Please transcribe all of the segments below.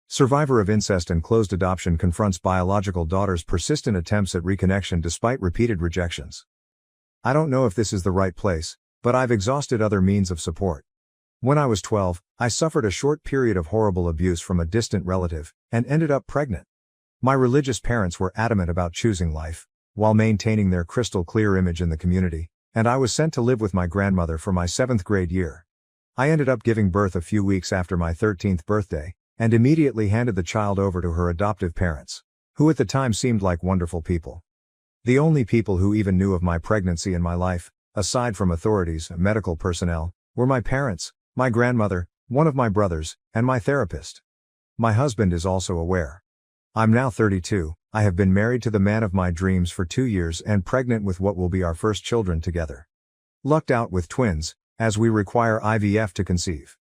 Survivor of incest and closed adoption confronts biological daughter's persistent attempts at reconnection despite repeated rejections. I don't know if this is the right place, but I've exhausted other means of support. When I was 12, I suffered a short period of horrible abuse from a distant relative, and ended up pregnant. My religious parents were adamant about choosing life, while maintaining their crystal clear image in the community, and I was sent to live with my grandmother for my 7th grade year. I ended up giving birth a few weeks after my 13th birthday, and immediately handed the child over to her adoptive parents, who at the time seemed like wonderful people. The only people who even knew of my pregnancy in my life, aside from authorities and medical personnel, were my parents, my grandmother, one of my brothers, and my therapist. My husband is also aware. I'm now 32, I have been married to the man of my dreams for 2 years and pregnant with what will be our first children together. Lucked out with twins, as we require IVF to conceive.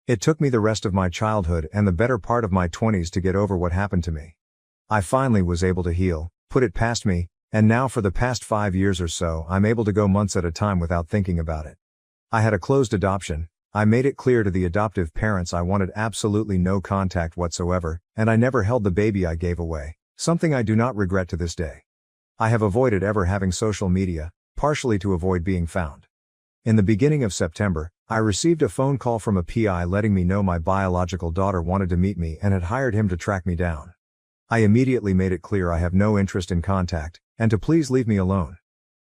It took me the rest of my childhood and the better part of my 20s to get over what happened to me. I finally was able to heal, put it past me, and now for the past 5 years or so I'm able to go months at a time without thinking about it. I had a closed adoption. I made it clear to the adoptive parents I wanted absolutely no contact whatsoever, and I never held the baby I gave away, something I do not regret to this day. I have avoided ever having social media, partially to avoid being found. In the beginning of September, I received a phone call from a PI letting me know my biological daughter wanted to meet me and had hired him to track me down. I immediately made it clear I have no interest in contact, and to please leave me alone.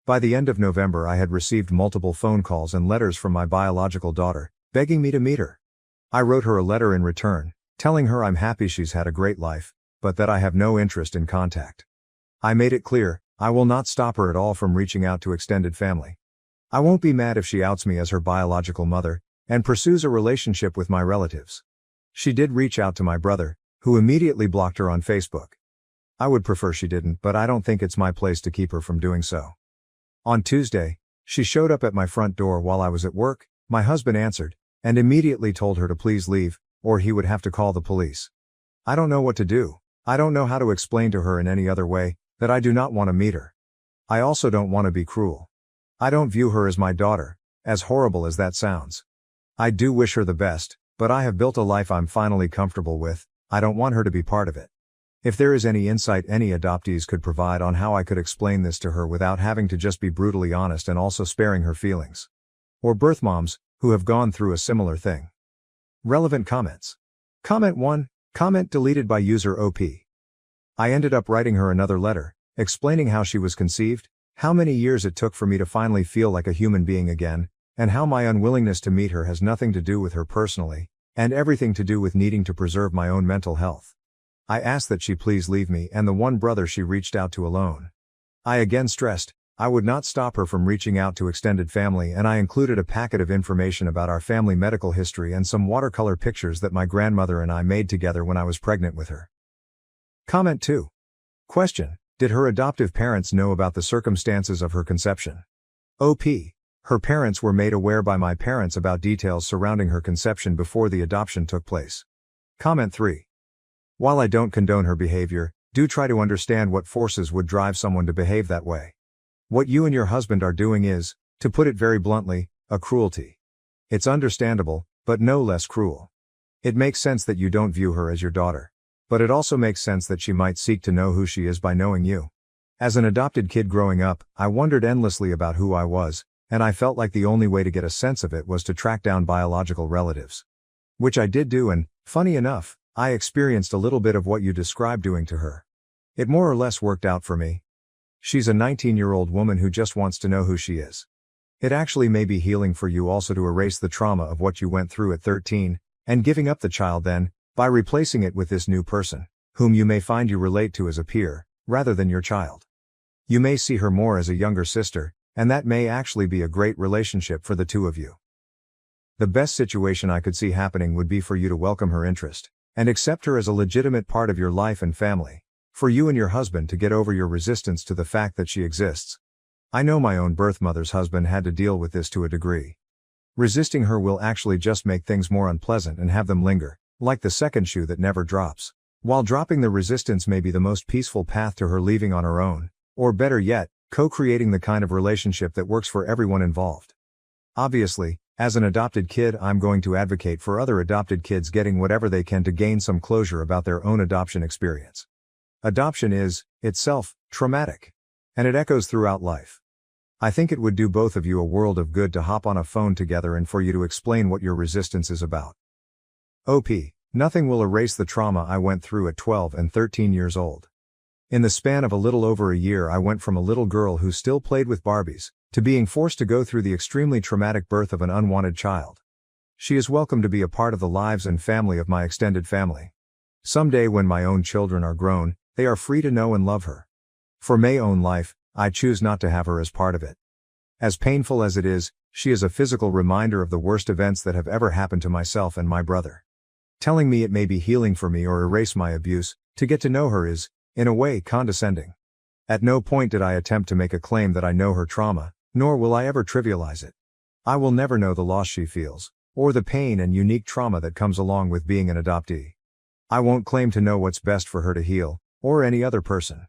By the end of November I had received multiple phone calls and letters from my biological daughter, begging me to meet her. I wrote her a letter in return, telling her I'm happy she's had a great life, but that I have no interest in contact. I made it clear, I will not stop her at all from reaching out to extended family. I won't be mad if she outs me as her biological mother, and pursues a relationship with my relatives. She did reach out to my brother, who immediately blocked her on Facebook. I would prefer she didn't, but I don't think it's my place to keep her from doing so. On Tuesday, she showed up at my front door while I was at work. My husband answered, and immediately told her to please leave, or he would have to call the police. I don't know what to do. I don't know how to explain to her in any other way that I do not want to meet her. I also don't want to be cruel. I don't view her as my daughter, as horrible as that sounds. I do wish her the best, but I have built a life I'm finally comfortable with. I don't want her to be part of it. If there is any insight any adoptees could provide on how I could explain this to her without having to just be brutally honest and also sparing her feelings. Or birth moms, who have gone through a similar thing. Relevant comments. Comment 1, comment deleted by user OP. I ended up writing her another letter, explaining how she was conceived, how many years it took for me to finally feel like a human being again, and how my unwillingness to meet her has nothing to do with her personally, and everything to do with needing to preserve my own mental health. I asked that she please leave me and the one brother she reached out to alone. I again stressed, I would not stop her from reaching out to extended family, and I included a packet of information about our family medical history and some watercolor pictures that my grandmother and I made together when I was pregnant with her. Comment 2. Question. Did her adoptive parents know about the circumstances of her conception? OP. Her parents were made aware by my parents about details surrounding her conception before the adoption took place. Comment 3. While I don't condone her behavior, do try to understand what forces would drive someone to behave that way. What you and your husband are doing is, to put it very bluntly, a cruelty. It's understandable, but no less cruel. It makes sense that you don't view her as your daughter. But it also makes sense that she might seek to know who she is by knowing you. As an adopted kid growing up, I wondered endlessly about who I was, and I felt like the only way to get a sense of it was to track down biological relatives. Which I did do, and, funny enough, I experienced a little bit of what you described doing to her. It more or less worked out for me. She's a 19-year-old woman who just wants to know who she is. It actually may be healing for you also to erase the trauma of what you went through at 13, and giving up the child then, by replacing it with this new person, whom you may find you relate to as a peer, rather than your child. You may see her more as a younger sister, and that may actually be a great relationship for the two of you. The best situation I could see happening would be for you to welcome her interest, and accept her as a legitimate part of your life and family, for you and your husband to get over your resistance to the fact that she exists. I know my own birth mother's husband had to deal with this to a degree. Resisting her will actually just make things more unpleasant and have them linger, like the second shoe that never drops. While dropping the resistance may be the most peaceful path to her leaving on her own, or better yet, co-creating the kind of relationship that works for everyone involved. Obviously, As an adopted kid, I'm going to advocate for other adopted kids getting whatever they can to gain some closure about their own adoption experience. Adoption is, itself, traumatic. And it echoes throughout life. I think it would do both of you a world of good to hop on a phone together and for you to explain what your resistance is about. OP. Nothing will erase the trauma I went through at 12 and 13 years old. In the span of a little over a year, I went from a little girl who still played with Barbies, to being forced to go through the extremely traumatic birth of an unwanted child. She is welcome to be a part of the lives and family of my extended family. Someday when my own children are grown, they are free to know and love her. For my own life, I choose not to have her as part of it. As painful as it is, she is a physical reminder of the worst events that have ever happened to myself and my brother. Telling me it may be healing for me or erase my abuse, to get to know her is, in a way, condescending. At no point did I attempt to make a claim that I know her trauma, nor will I ever trivialize it. I will never know the loss she feels, or the pain and unique trauma that comes along with being an adoptee. I won't claim to know what's best for her to heal, or any other person.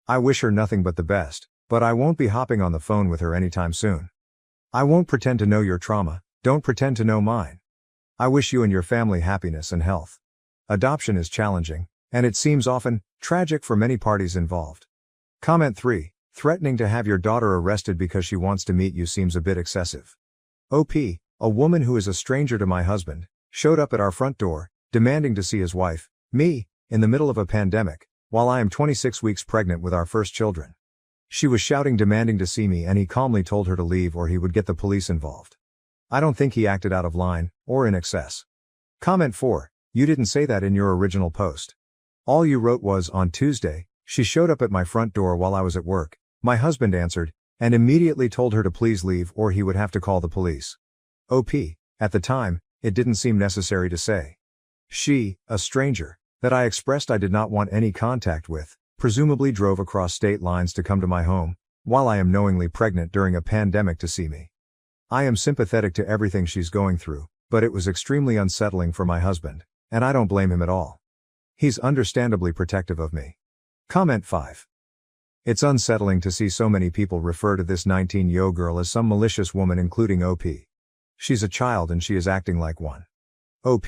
I wish her nothing but the best, but I won't be hopping on the phone with her anytime soon. I won't pretend to know your trauma, don't pretend to know mine. I wish you and your family happiness and health. Adoption is challenging, and it seems often tragic for many parties involved. Comment 3. Threatening to have your daughter arrested because she wants to meet you seems a bit excessive. OP, a woman who is a stranger to my husband, showed up at our front door, demanding to see his wife, me, in the middle of a pandemic, while I am 26 weeks pregnant with our first children. She was shouting demanding to see me, and he calmly told her to leave or he would get the police involved. I don't think he acted out of line, or in excess. Comment 4. You didn't say that in your original post. All you wrote was, on Tuesday, she showed up at my front door while I was at work. My husband answered, and immediately told her to please leave or he would have to call the police. OP, at the time, it didn't seem necessary to say. She, a stranger, that I expressed I did not want any contact with, presumably drove across state lines to come to my home, while I am knowingly pregnant during a pandemic to see me. I am sympathetic to everything she's going through, but it was extremely unsettling for my husband, and I don't blame him at all. He's understandably protective of me. Comment 5. It's unsettling to see so many people refer to this 19-year-old girl as some malicious woman, including OP. She's a child and she is acting like one. OP.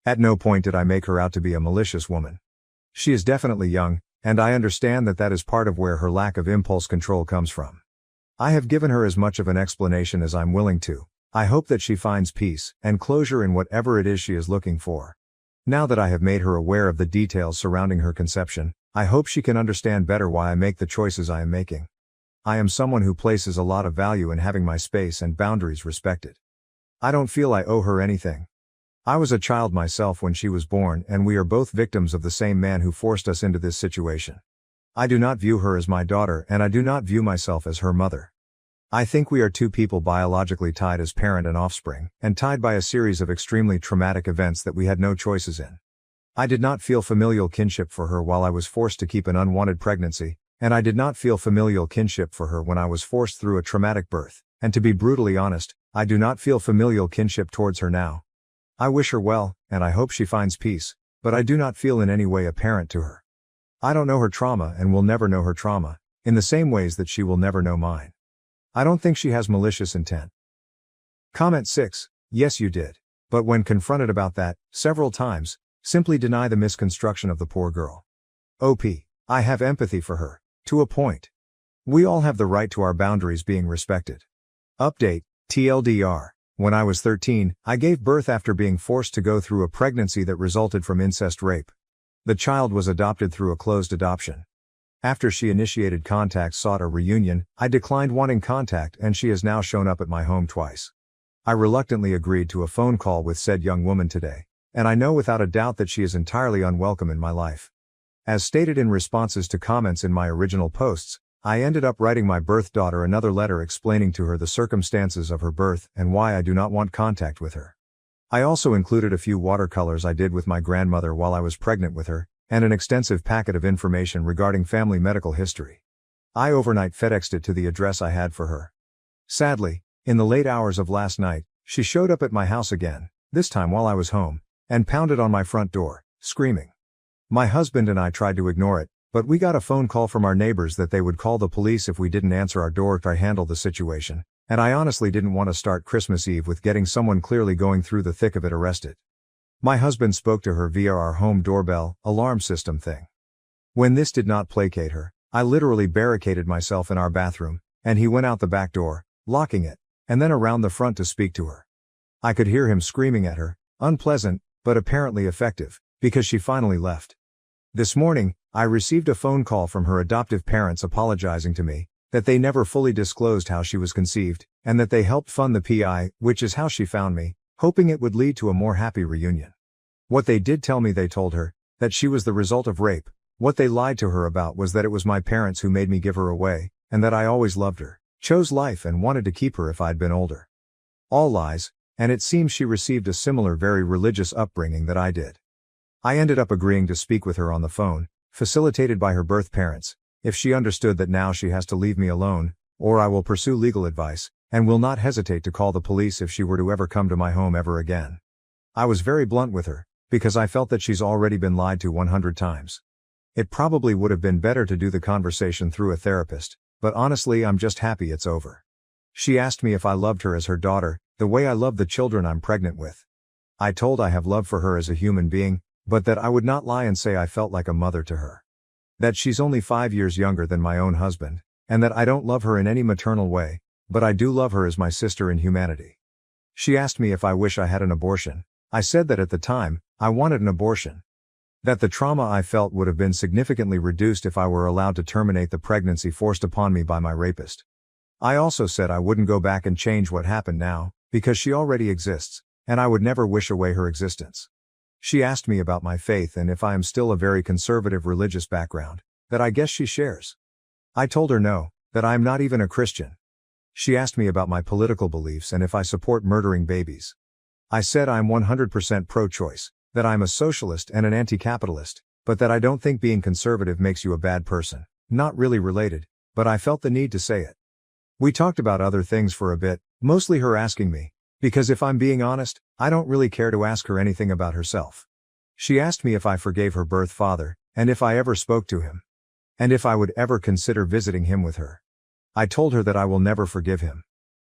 At no point did I make her out to be a malicious woman. She is definitely young, and I understand that that is part of where her lack of impulse control comes from. I have given her as much of an explanation as I'm willing to. I hope that she finds peace and closure in whatever it is she is looking for. Now that I have made her aware of the details surrounding her conception, I hope she can understand better why I make the choices I am making. I am someone who places a lot of value in having my space and boundaries respected. I don't feel I owe her anything. I was a child myself when she was born, and we are both victims of the same man who forced us into this situation. I do not view her as my daughter, and I do not view myself as her mother. I think we are two people biologically tied as parent and offspring, and tied by a series of extremely traumatic events that we had no choices in. I did not feel familial kinship for her while I was forced to keep an unwanted pregnancy, and I did not feel familial kinship for her when I was forced through a traumatic birth, and to be brutally honest, I do not feel familial kinship towards her now. I wish her well, and I hope she finds peace, but I do not feel in any way a parent to her. I don't know her trauma and will never know her trauma, in the same ways that she will never know mine. I don't think she has malicious intent. Comment 6. Yes, you did. But when confronted about that, several times, simply deny the misconstruction of the poor girl. OP. I have empathy for her, to a point. We all have the right to our boundaries being respected. Update, TLDR. When I was 13, I gave birth after being forced to go through a pregnancy that resulted from incest rape. The child was adopted through a closed adoption. After she initiated contact, sought a reunion, I declined wanting contact, and she has now shown up at my home twice. I reluctantly agreed to a phone call with said young woman today, and I know without a doubt that she is entirely unwelcome in my life. As stated in responses to comments in my original posts, I ended up writing my birth daughter another letter explaining to her the circumstances of her birth and why I do not want contact with her. I also included a few watercolors I did with my grandmother while I was pregnant with her, and an extensive packet of information regarding family medical history. I overnight FedExed it to the address I had for her. Sadly, in the late hours of last night, she showed up at my house again, this time while I was home, and pounded on my front door, screaming. My husband and I tried to ignore it, but we got a phone call from our neighbors that they would call the police if we didn't answer our door to handle the situation, And I honestly didn't want to start Christmas Eve with getting someone clearly going through the thick of it arrested. My husband spoke to her via our home doorbell alarm system thing. When this did not placate her, I literally barricaded myself in our bathroom, and he went out the back door, locking it, and then around the front to speak to her. I could hear him screaming at her, unpleasant, but apparently effective, because she finally left. This morning, I received a phone call from her adoptive parents apologizing to me, that they never fully disclosed how she was conceived, and that they helped fund the PI, which is how she found me, hoping it would lead to a more happy reunion. What they did tell me, they told her that she was the result of rape. What they lied to her about was that it was my parents who made me give her away, and that I always loved her, chose life and wanted to keep her if I'd been older. All lies, and it seems she received a similar very religious upbringing that I did. I ended up agreeing to speak with her on the phone, facilitated by her birth parents, if she understood that now she has to leave me alone, or I will pursue legal advice, and will not hesitate to call the police if she were to ever come to my home ever again. I was very blunt with her, because I felt that she's already been lied to 100 times. It probably would have been better to do the conversation through a therapist, but honestly I'm just happy it's over. She asked me if I loved her as her daughter, the way I love the children I'm pregnant with. I told I have love for her as a human being, but that I would not lie and say I felt like a mother to her. That she's only 5 years younger than my own husband, and that I don't love her in any maternal way, but I do love her as my sister in humanity. She asked me if I wish I had an abortion. I said that at the time, I wanted an abortion. That the trauma I felt would have been significantly reduced if I were allowed to terminate the pregnancy forced upon me by my rapist. I also said I wouldn't go back and change what happened now, because she already exists, and I would never wish away her existence. She asked me about my faith and if I am still a very conservative religious background, that I guess she shares. I told her no, that I am not even a Christian. She asked me about my political beliefs and if I support murdering babies. I said I'm 100% pro-choice, that I'm a socialist and an anti-capitalist, but that I don't think being conservative makes you a bad person. Not really related, but I felt the need to say it. We talked about other things for a bit, mostly her asking me, because if I'm being honest, I don't really care to ask her anything about herself. She asked me if I forgave her birth father, and if I ever spoke to him. And if I would ever consider visiting him with her. I told her that I will never forgive him.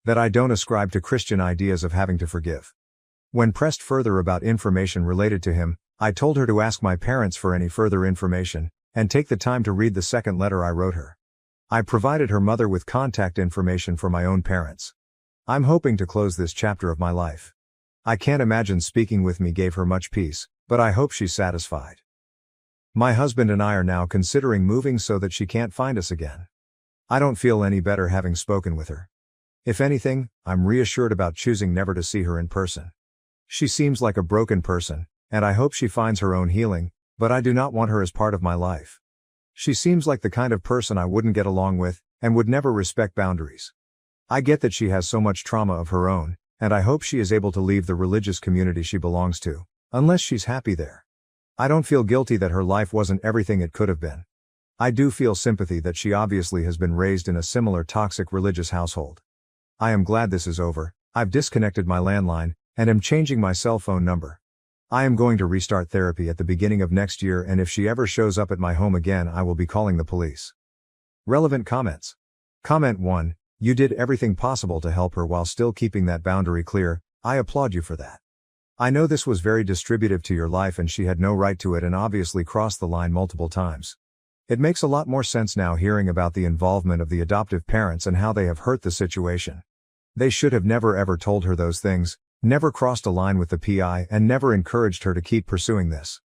That I don't ascribe to Christian ideas of having to forgive. When pressed further about information related to him, I told her to ask my parents for any further information, and take the time to read the second letter I wrote her. I provided her mother with contact information for my own parents. I'm hoping to close this chapter of my life. I can't imagine speaking with me gave her much peace, but I hope she's satisfied. My husband and I are now considering moving so that she can't find us again. I don't feel any better having spoken with her. If anything, I'm reassured about choosing never to see her in person. She seems like a broken person, and I hope she finds her own healing, but I do not want her as part of my life. She seems like the kind of person I wouldn't get along with, and would never respect boundaries. I get that she has so much trauma of her own, and I hope she is able to leave the religious community she belongs to, unless she's happy there. I don't feel guilty that her life wasn't everything it could have been. I do feel sympathy that she obviously has been raised in a similar toxic religious household. I am glad this is over. I've disconnected my landline, and am changing my cell phone number. I am going to restart therapy at the beginning of next year, and if she ever shows up at my home again I will be calling the police. Relevant comments. Comment 1. You did everything possible to help her while still keeping that boundary clear. I applaud you for that. I know this was very distributive to your life and she had no right to it and obviously crossed the line multiple times. It makes a lot more sense now hearing about the involvement of the adoptive parents and how they have hurt the situation. They should have never ever told her those things, never crossed a line with the PI and never encouraged her to keep pursuing this.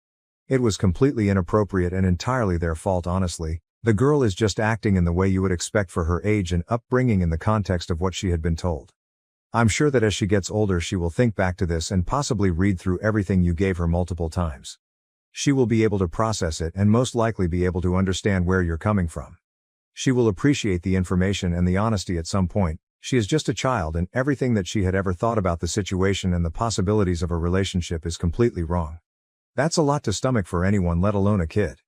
It was completely inappropriate and entirely their fault honestly. The girl is just acting in the way you would expect for her age and upbringing in the context of what she had been told. I'm sure that as she gets older she will think back to this and possibly read through everything you gave her multiple times. She will be able to process it and most likely be able to understand where you're coming from. She will appreciate the information and the honesty at some point. She is just a child and everything that she had ever thought about the situation and the possibilities of a relationship is completely wrong. That's a lot to stomach for anyone, let alone a kid.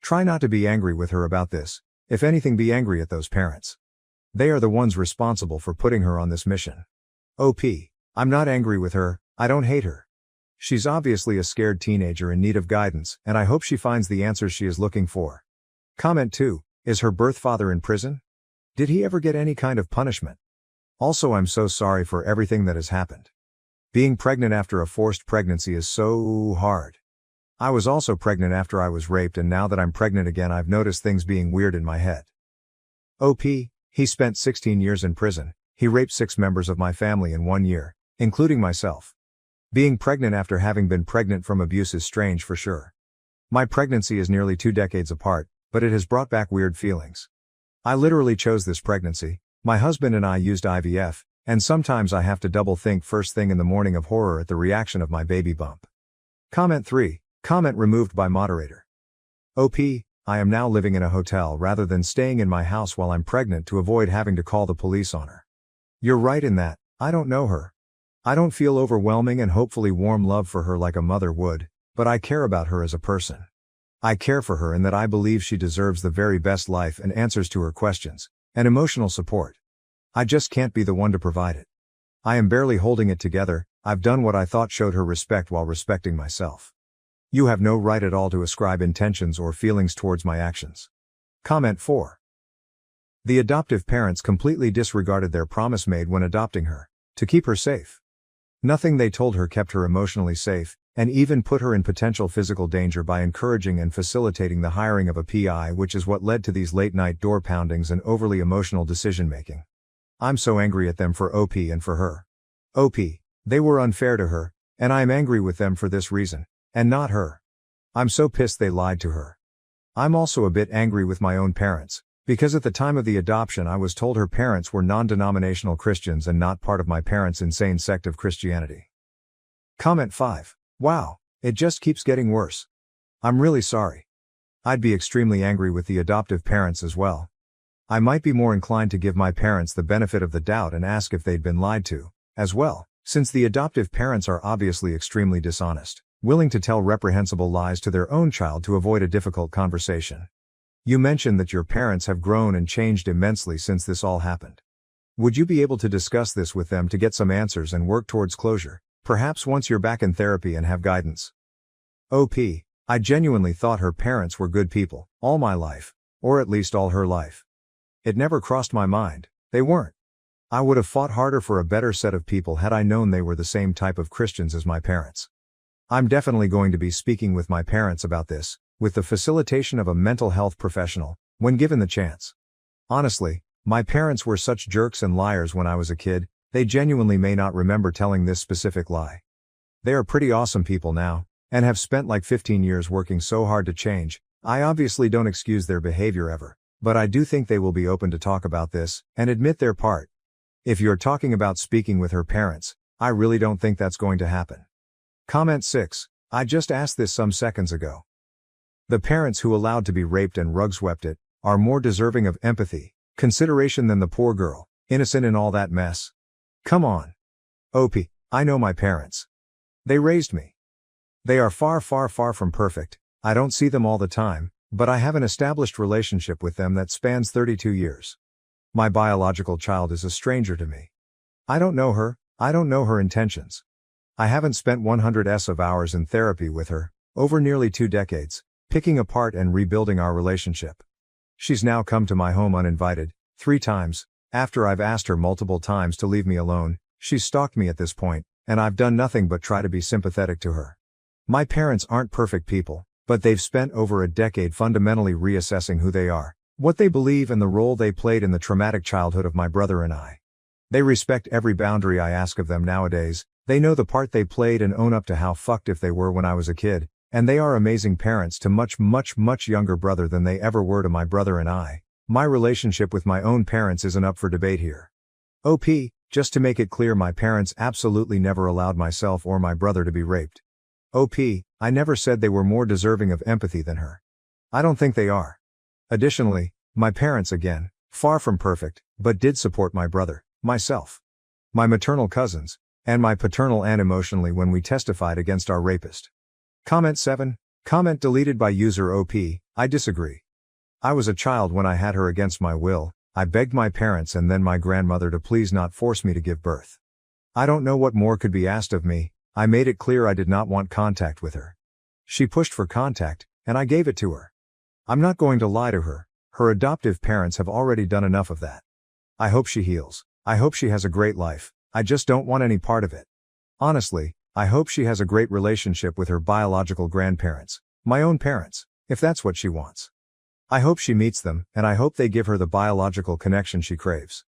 Try not to be angry with her about this. If anything, be angry at those parents. They are the ones responsible for putting her on this mission. OP. I'm not angry with her, I don't hate her. She's obviously a scared teenager in need of guidance, and I hope she finds the answers she is looking for. Comment 2. Is her birth father in prison? Did he ever get any kind of punishment? Also, I'm so sorry for everything that has happened. Being pregnant after a forced pregnancy is so hard. I was also pregnant after I was raped, and now that I'm pregnant again, I've noticed things being weird in my head. OP, he spent 16 years in prison. He raped 6 members of my family in 1 year, including myself. Being pregnant after having been pregnant from abuse is strange for sure. My pregnancy is nearly 2 decades apart, but it has brought back weird feelings. I literally chose this pregnancy. My husband and I used IVF, and sometimes I have to double think first thing in the morning of horror at the reaction of my baby bump. Comment 3. Comment removed by moderator. OP, I am now living in a hotel rather than staying in my house while I'm pregnant to avoid having to call the police on her. You're right in that, I don't know her. I don't feel overwhelming and hopefully warm love for her like a mother would, but I care about her as a person. I care for her in that I believe she deserves the very best life and answers to her questions, and emotional support. I just can't be the one to provide it. I am barely holding it together. I've done what I thought showed her respect while respecting myself. You have no right at all to ascribe intentions or feelings towards my actions. Comment 4. The adoptive parents completely disregarded their promise made when adopting her, to keep her safe. Nothing they told her kept her emotionally safe, and even put her in potential physical danger by encouraging and facilitating the hiring of a PI, which is what led to these late-night door poundings and overly emotional decision-making. I'm so angry at them for OP and for her. OP, they were unfair to her, and I am angry with them for this reason, and not her. I'm so pissed they lied to her. I'm also a bit angry with my own parents, because at the time of the adoption I was told her parents were non-denominational Christians and not part of my parents' insane sect of Christianity. Comment 5. Wow, it just keeps getting worse. I'm really sorry. I'd be extremely angry with the adoptive parents as well. I might be more inclined to give my parents the benefit of the doubt and ask if they'd been lied to, as well, since the adoptive parents are obviously extremely dishonest, willing to tell reprehensible lies to their own child to avoid a difficult conversation. You mentioned that your parents have grown and changed immensely since this all happened. Would you be able to discuss this with them to get some answers and work towards closure, perhaps once you're back in therapy and have guidance? OP, I genuinely thought her parents were good people, all my life, or at least all her life. It never crossed my mind, they weren't. I would have fought harder for a better set of people had I known they were the same type of Christians as my parents. I'm definitely going to be speaking with my parents about this, with the facilitation of a mental health professional, when given the chance. Honestly, my parents were such jerks and liars when I was a kid, they genuinely may not remember telling this specific lie. They are pretty awesome people now, and have spent like 15 years working so hard to change. I obviously don't excuse their behavior ever, but I do think they will be open to talk about this, and admit their part. If you're talking about speaking with her parents, I really don't think that's going to happen. Comment 6. I just asked this some seconds ago. The parents who allowed to be raped and rug-swept it, are more deserving of empathy, consideration than the poor girl, innocent in all that mess. Come on. OP, I know my parents. They raised me. They are far, far, far from perfect. I don't see them all the time, but I have an established relationship with them that spans 32 years. My biological child is a stranger to me. I don't know her, I don't know her intentions. I haven't spent 100s of hours in therapy with her, over nearly 2 decades, picking apart and rebuilding our relationship. She's now come to my home uninvited, 3 times, after I've asked her multiple times to leave me alone. She's stalked me at this point, and I've done nothing but try to be sympathetic to her. My parents aren't perfect people, but they've spent over a decade fundamentally reassessing who they are, what they believe, and the role they played in the traumatic childhood of my brother and I. They respect every boundary I ask of them nowadays. They know the part they played and own up to how fucked if they were when I was a kid, and they are amazing parents to much, much, much younger brother than they ever were to my brother and I. My relationship with my own parents isn't up for debate here. OP, just to make it clear, my parents absolutely never allowed myself or my brother to be raped. OP, I never said they were more deserving of empathy than her. I don't think they are. Additionally, my parents, again, far from perfect, but did support my brother, myself, my maternal cousins, and my paternal aunt emotionally when we testified against our rapist. Comment 7. Comment deleted by user OP, I disagree. I was a child when I had her against my will. I begged my parents and then my grandmother to please not force me to give birth. I don't know what more could be asked of me. I made it clear I did not want contact with her. She pushed for contact, and I gave it to her. I'm not going to lie to her. Her adoptive parents have already done enough of that. I hope she heals. I hope she has a great life, I just don't want any part of it. Honestly, I hope she has a great relationship with her biological grandparents, my own parents, if that's what she wants. I hope she meets them, and I hope they give her the biological connection she craves.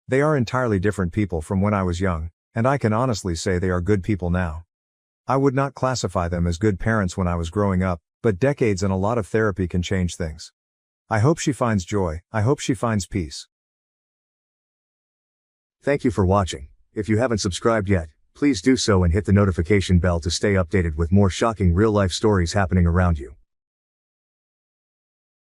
They are entirely different people from when I was young, and I can honestly say they are good people now. I would not classify them as good parents when I was growing up, but decades and a lot of therapy can change things. I hope she finds joy, I hope she finds peace. Thank you for watching. If you haven't subscribed yet, please do so and hit the notification bell to stay updated with more shocking real-life stories happening around you.